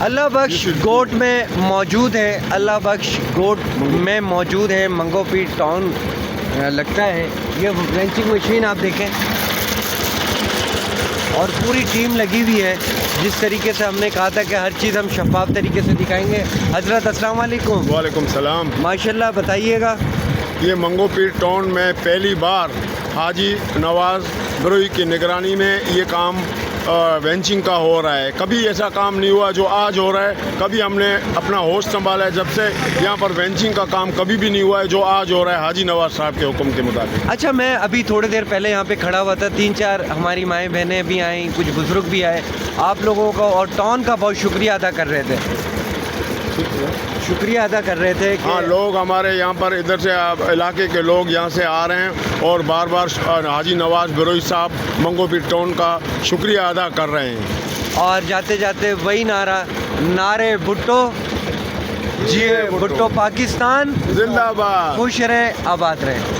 اللہ بخش گوٹ میں موجود ہے، اللہ بخش گوٹ میں موجود ہے، منگو پیٹ ٹاؤن لگتا ہے۔ یہ ونچنگ مشین آپ دیکھیں اور پوری ٹیم لگی ہوئی ہے۔ جس طریقے سے ہم نے کہا تھا کہ ہر چیز ہم شفاف طریقے سے دکھائیں گے۔ حضرت السلام علیکم۔ وعلیکم السلام۔ ماشاءاللہ، بتائیے گا۔ یہ منگو پیٹ ٹاؤن میں پہلی بار حاجی نواز بروئی کی نگرانی میں یہ کام وینچنگ کا ہو رہا ہے۔ کبھی ایسا کام نہیں ہوا جو آج ہو رہا ہے۔ کبھی ہم نے اپنا ہوش سنبھالا ہے جب سے یہاں پر وینچنگ کا کام کبھی بھی نہیں ہوا ہے جو آج ہو رہا ہے حاجی نواز صاحب کے حکم کے مطابق۔ اچھا، میں ابھی تھوڑی دیر پہلے یہاں پہ کھڑا ہوا تھا، 3-4 ہماری مائیں بہنیں بھی آئیں، کچھ بزرگ بھی آئے، آپ لوگوں کا اور ٹاؤن کا بہت شکریہ ادا کر رہے تھے، شکریہ ادا کر رہے تھے کہ ہاں، لوگ ہمارے یہاں پر ادھر سے علاقے کے لوگ یہاں سے آ رہے ہیں اور بار بار حاجی نواز بروئی صاحب منگو پیٹ ٹاؤن کا شکریہ ادا کر رہے ہیں۔ اور جاتے جاتے وہی نعرہ، نعرے بھٹو جیے بھٹو، پاکستان زندہ باد، خوش رہے، آباد رہے۔